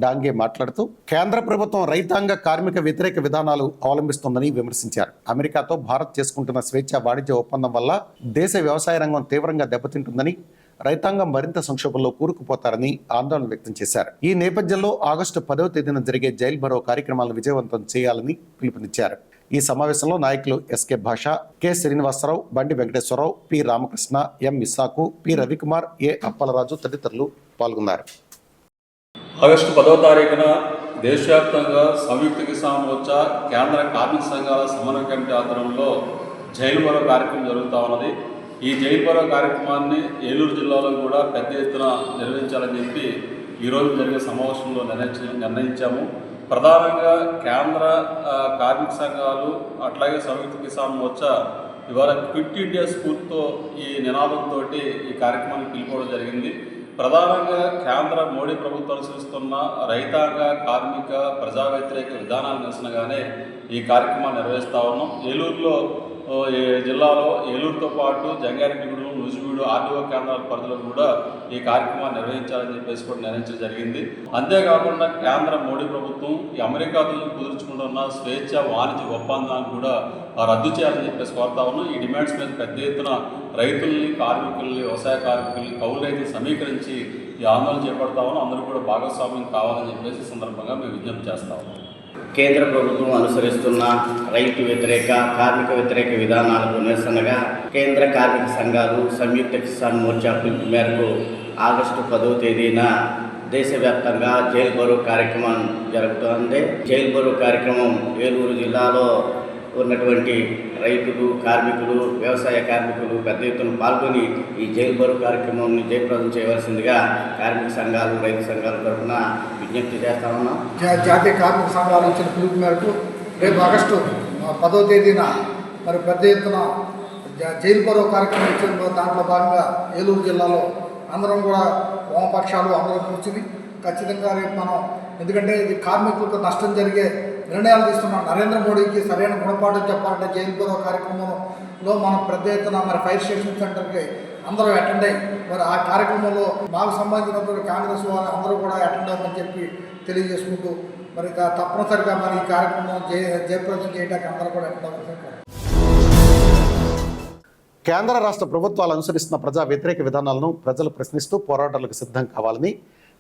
డాంగే మాట్లాడుతూ కేంద్ర ప్రభుత్వం రైతాంగ కార్మిక వ్యతిరేక విధానాలు అవలంబిస్తోందని విమర్శించారు. అమెరికాతో భారత్ చేసుకుంటున్న స్వేచ్ఛ వాణిజ్య ఒప్పందం వల్ల దేశ వ్యవసాయ రంగం తీవ్రంగా దెబ్బతింటుందని, రైతాంగం మరింత సంక్షోభంలో కూరుకుపోతారని ఆందోళన వ్యక్తం చేశారు. ఈ నేపథ్యంలో ఆగస్టు 10వ తేదీన జరిగే జైల్ భరో కార్యక్రమాలను విజయవంతం చేయాలని పిలుపునిచ్చారు. ఈ సమావేశంలో నాయకులు ఎస్కే భాష, కె శ్రీనివాసరావు, బండి వెంకటేశ్వరరావు, పి రామకృష్ణ, ఎం ఇస్సాకు, పి రవికుమార్, ఏ అప్పలరాజు తదితరులు పాల్గొన్నారు. ఆగస్టు 10వ తారీఖున దేశవ్యాప్తంగా సంయుక్త కిసాన్ మోర్చా కేంద్ర కార్మిక సంఘాల సమన్వయ కమిటీ ఆధ్వర్యంలో జైలు భరో కార్యక్రమం జరుగుతూ ఉన్నది. ఈ జైలు భరో కార్యక్రమాన్ని ఏలూరు జిల్లాలో కూడా పెద్ద ఎత్తున నిర్వహించాలని చెప్పి ఈరోజు జరిగే సమావేశంలో నిర్ణయించాము. ప్రధానంగా కేంద్ర కార్మిక సంఘాలు అట్లాగే సంయుక్త కిసాన్ మోర్చా ఇవాళ క్విట్ ఇండియా స్ఫూర్తితో ఈ నినాదంతో ఈ కార్యక్రమాన్ని పిలుపుకోవడం జరిగింది. ప్రధానంగా కేంద్ర మోడీ ప్రభుత్వం అనుసరిస్తున్న రైతాంగ, కార్మిక, ప్రజా వ్యతిరేక విధానాలు నిరసనగానే ఈ కార్యక్రమాన్ని నిర్వహిస్తూ ఉన్నాం. ఏలూరులో ఈ జిల్లాలో ఏలూరుతో పాటు జంగారెడ్డిగూడెం, నూజివీడు ఆర్టీఓ కేంద్రాల పరిధిలో కూడా ఈ కార్యక్రమాన్ని నిర్వహించాలని చెప్పేసి కూడా నిర్ణయించడం జరిగింది. అంతేకాకుండా కేంద్ర మోడీ ప్రభుత్వం ఈ అమెరికాతో కుదుర్చుకుంటున్న స్వేచ్ఛ వాణిజ్య ఒప్పందాన్ని కూడా రద్దు చేయాలని చెప్పేసి కోరుతా ఉన్నాం. ఈ డిమాండ్స్ మీద పెద్ద ఎత్తున రైతుల్ని, కార్మికుల్ని, వ్యవసాయ కార్మికుల్ని, కౌలు రైతులు సమీకరించి ఈ ఆందోళన చేపడతా ఉన్నాం. అందరూ కూడా భాగస్వామ్యం కావాలని చెప్పేసి ఈ సందర్భంగా మేము విజ్ఞప్తి చేస్తా ఉన్నాం. కేంద్ర ప్రభుత్వం అనుసరిస్తున్న రైతు వ్యతిరేక, కార్మిక వ్యతిరేక విధానాలకు నిరసనగా కేంద్ర కార్మిక సంఘాలు సంయుక్త కిసాన్ మోర్చా పిలుపు మేరకు ఆగస్టు 10వ తేదీన దేశవ్యాప్తంగా జైలు బరో కార్యక్రమం జరుగుతోంది. జైలు బరో కార్యక్రమం ఏలూరు జిల్లాలో ఉన్నటువంటి రైతులు, కార్మికులు, వ్యవసాయ కార్మికులు పెద్ద ఎత్తున పాల్గొని ఈ జైలు బరో కార్యక్రమాన్ని జయప్రదం చేయవలసిందిగా కార్మిక సంఘాలు, రైతు సంఘాల తరఫున విజ్ఞప్తి చేస్తా ఉన్నాం. జాతీయ కార్మిక సంఘాలు ఇచ్చిన పిలుపు మేరకు రేపు ఆగస్టు 10వ తేదీన మరి పెద్ద ఎత్తున జైలు బరో కార్యక్రమం ఇచ్చిన దాంట్లో భాగంగా ఏలూరు జిల్లాలో అందరం కూడా వామపక్షాలు అందరం కూర్చుని ఖచ్చితంగా రేపు మనం, ఎందుకంటే ఇది కార్మికులకు నష్టం జరిగే నిర్ణయాలు తీసుకున్నాం. నరేంద్ర మోడీకి సరైన గుణపాఠం చెప్పాలంటే జైలు బరో కార్యక్రమంలో మనం పెద్ద ఎత్తున మరి ఫైర్ స్టేషన్ సెంటర్కి అందరూ అటెండ్ అయ్యి మరి ఆ కార్యక్రమంలో మాకు సంబంధించినటువంటి కాంగ్రెస్ వారు అందరూ కూడా అటెండ్ అవ్వమని చెప్పి తెలియజేసుకుంటూ మరి తప్పనిసరిగా మరి ఈ కార్యక్రమం జయప్రదం చేయడానికి అందరూ కూడా అటెండ్ అవ్వాలి. కేంద్ర రాష్ట్ర ప్రభుత్వాలు అనుసరిస్తున్న ప్రజా వ్యతిరేక విధానాలను ప్రజలు ప్రశ్నిస్తూ పోరాటాలకు సిద్ధం కావాలని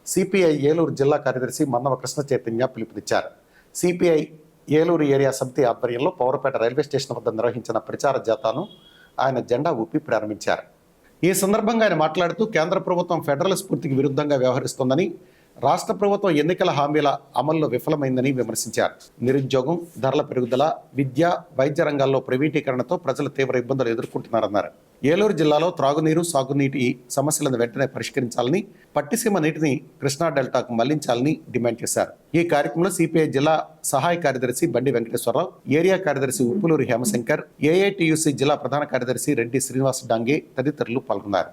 సిపిఐ ఏలూరు జిల్లా కార్యదర్శి మన్నవ కృష్ణ చైతన్య పిలుపునిచ్చారు. సిపిఐ ఏలూరు ఏరియా సమితి ఆధ్వర్యంలో పౌరపేట రైల్వే స్టేషన్ వద్ద నిర్వహించిన ప్రచార జాథాను ఆయన జెండా ఊపి ప్రారంభించారు. ఈ సందర్భంగా ఆయన మాట్లాడుతూ కేంద్ర ప్రభుత్వం ఫెడరల్ స్ఫూర్తికి విరుద్ధంగా వ్యవహరిస్తోందని, రాష్ట్ర ప్రభుత్వం ఎన్నికల హామీల అమల్లో విఫలమైందని విమర్శించారు. నిరుద్యోగం, ధరల పెరుగుదల, విద్య, వైద్య రంగాల్లో ప్రైవేటీకరణతో ప్రజలు తీవ్ర ఇబ్బందులు ఎదుర్కొంటున్నారన్నారు. ఏలూరు జిల్లాలో త్రాగునీరు, సాగునీటి సమస్యలను వెంటనే పరిష్కరించాలని, పట్టిసీమ నీటిని కృష్ణా డెల్టాకు మళ్లించాలని డిమాండ్ చేశారు. ఈ కార్యక్రమంలో సిపిఐ జిల్లా సహాయ కార్యదర్శి బండి వెంకటేశ్వరరావు, ఏరియా కార్యదర్శి ఉప్పులూరి హేమశంకర్, ఏఐటియుసి జిల్లా ప్రధాన కార్యదర్శి రెడ్డి శ్రీనివాస్ డాంగే తదితరులు పాల్గొన్నారు.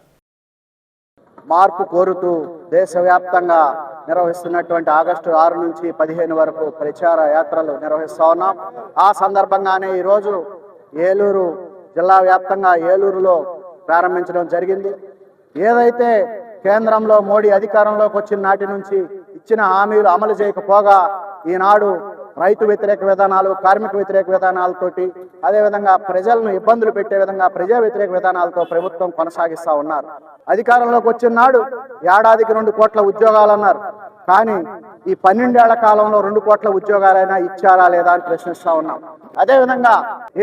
మార్పు కోరుతూ దేశవ్యాప్తంగా నిర్వహిస్తున్నటువంటి ఆగస్టు 6 నుంచి 15 వరకు ప్రచార యాత్రలు నిర్వహిస్తా ఉన్నాం. ఆ సందర్భంగానే ఈరోజు ఏలూరు జిల్లా వ్యాప్తంగా ఏలూరులో ప్రారంభించడం జరిగింది. ఏదైతే కేంద్రంలో మోడీ అధికారంలోకి వచ్చిన నాటి నుంచి ఇచ్చిన హామీలు అమలు చేయకపోగా ఈనాడు రైతు వ్యతిరేక విధానాలు, కార్మిక వ్యతిరేక విధానాలతోటి, అదేవిధంగా ప్రజలను ఇబ్బందులు పెట్టే విధంగా ప్రజా వ్యతిరేక విధానాలతో ప్రభుత్వం కొనసాగిస్తూ ఉన్నారు. అధికారంలోకి వచ్చిన నాడు ఏడాదికి 2 కోట్ల ఉద్యోగాలు అన్నారు. కానీ ఈ 12 ఏళ్ల కాలంలో 2 కోట్ల ఉద్యోగాలైనా ఇచ్చారా లేదా అని ప్రశ్నిస్తూ ఉన్నాం. అదేవిధంగా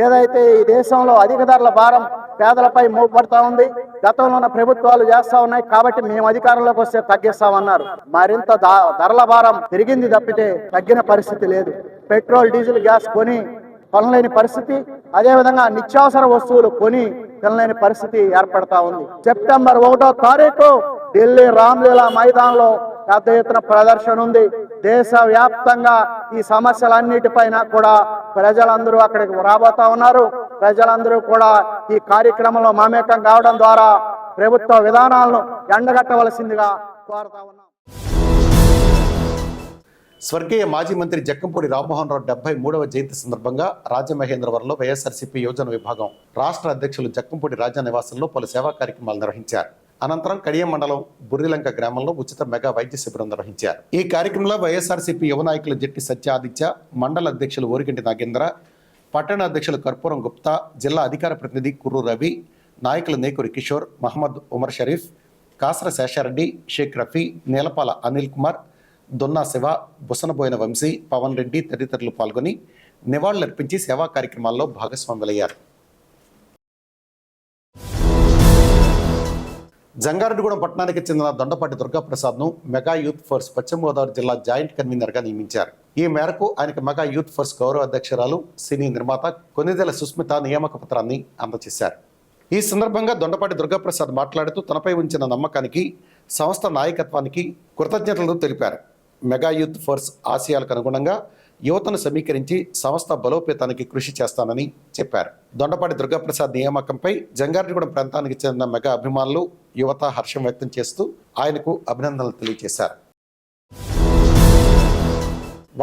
ఏదైతే ఈ దేశంలో అధిక ధరల భారం పేదలపై మోపడుతూ ఉంది, గతంలో ఉన్న ప్రభుత్వాలు చేస్తా ఉన్నాయి కాబట్టి మేము అధికారంలోకి వస్తే తగ్గిస్తామన్నారు. మరింత ధరల భారం పెరిగింది తప్పితే తగ్గిన పరిస్థితి లేదు. పెట్రోల్, డీజిల్, గ్యాస్ కొని కొనలేని పరిస్థితి, అదేవిధంగా నిత్యావసర వస్తువులు కొని తినలేని పరిస్థితి ఏర్పడతా ఉంది. సెప్టెంబర్ 1వ తారీఖు ఢిల్లీ రామ్లీలా మైదాన్లో పెద్ద ఎత్తున ప్రదర్శన ఉంది. దేశవ్యాప్తంగా ఈ సమస్యలన్నిటిపైన కూడా ప్రజలందరూ అక్కడికి రాబోతా ఉన్నారు. ప్రజలందరూ కూడా ఈ కార్యక్రమంలో మమేకం కావడం ద్వారా ప్రభుత్వ విధానాలను ఎండగట్టవలసిందిగా కోరుతా ఉన్నాం. స్వర్గీయ మాజీ మంత్రి జక్కంపూడి రామ్మోహన్ రావు 73వ జయంతి సందర్భంగా రాజమహేంద్రవరంలో వైఎస్ఆర్సీపీ యువజన విభాగం రాష్ట్ర అధ్యక్షులు జక్కంపూడి రాజా నివాసంలో పలు సేవా కార్యక్రమాలు నిర్వహించారు. అనంతరం కడియం మండలం బుర్రిలంక గ్రామంలో ఉచిత మెగా వైద్య శిబిరం నిర్వహించారు. ఈ కార్యక్రమంలో వైఎస్ఆర్సీపీ యువ నాయకులు జట్టి సత్యాదిత్య, మండల అధ్యక్షులు ఓరిగంటి నాగేంద్ర, పట్టణ అధ్యక్షులు కర్పూరం గుప్తా, జిల్లా అధికార ప్రతినిధి కుర్రు రవి, నాయకులు నేకూరి కిషోర్, మహమ్మద్ ఉమర్ షరీఫ్, కాసర శేషారెడ్డి, షేక్ రఫీ, నేలపాల అనిల్ కుమార్, దొన్నా శివ, బుసనబోయిన వంశీ, పవన్ రెడ్డి తదితరులు పాల్గొని నివాళులర్పించి సేవా కార్యక్రమాల్లో భాగస్వాములయ్యారు. జంగారెడ్డిగూడెం పట్టణానికి చెందిన దొండపాటి దుర్గాప్రసాద్ను మెగా యూత్ ఫోర్స్ పశ్చిమ గోదావరి జిల్లా జాయింట్ కన్వీనర్గా నియమించారు. ఈ మేరకు ఆయనకు మెగా యూత్ ఫోర్స్ గౌరవ అధ్యక్షురాలు, సినీ నిర్మాత కొన్నిదెల సుస్మిత నియామక పత్రాన్ని అందజేశారు. ఈ సందర్భంగా దొండపాటి దుర్గాప్రసాద్ మాట్లాడుతూ తనపై ఉంచిన నమ్మకానికి, సంస్థ నాయకత్వానికి కృతజ్ఞతలు తెలిపారు. మెగా యూత్ ఫోర్స్ ఆశయాలకు అనుగుణంగా యువతను సమీకరించి సంస్థ బలోపేతానికి కృషి చేస్తానని చెప్పారు. దొండపాటి దుర్గాప్రసాద్ నియామకంపై జంగారెడ్డిగూడెం ప్రాంతానికి చెందిన మెగా అభిమానులు, యువత హర్షం వ్యక్తం చేస్తూ ఆయనకు అభినందనలు తెలియజేశారు.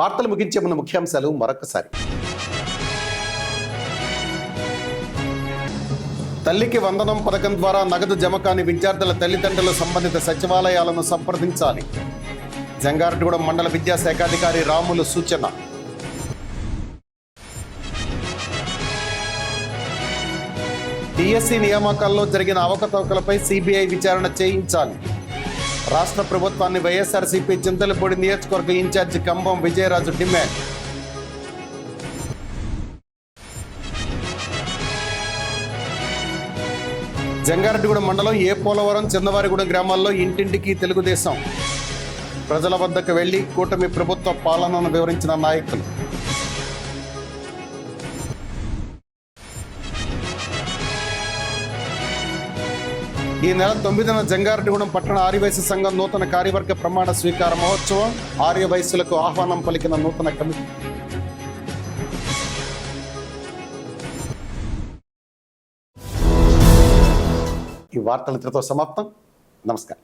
వార్తలు ముగించే ముందు ముఖ్యాంశాలు మరొకసారి. తల్లికి వందనం పథకం ద్వారా నగదు జమ కాని విద్యార్థుల తల్లిదండ్రులు సంబంధిత సచివాలయాలను సంప్రదించాలి. జంగారెడ్డిగూడెం మండల విద్యాశాఖాధికారి రాములు సూచన. డిఎస్సి నియామకాల్లో జరిగిన అవకతవకలపై సిబిఐ విచారణ చేయించాలి. రాష్ట్ర ప్రభుత్వాన్ని వైఎస్ఆర్సీపీ చింతలపూడి నియోజకవర్గ ఇన్ఛార్జి కంబం విజయరాజు డిమాండ్. జంగారెడ్డిగూడెం మండలం ఏ పోలవరం చిన్నవారిగూడెం గ్రామాల్లో ఇంటింటికి తెలుగుదేశం. ప్రజల వద్దకు వెళ్లి కూటమి ప్రభుత్వ పాలనను వివరించిన నాయకులు. ఈ నెల 9న జంగారెడ్డిగూడెం పట్టణ ఆర్యవైశ్య సంఘం నూతన కార్యవర్గ ప్రమాణ స్వీకార మహోత్సవం. ఆర్యవైశ్యులకు ఆహ్వానం పలికిన నూతన కమిటీ. ఈ వార్తలతో సమాప్తం. నమస్కారం.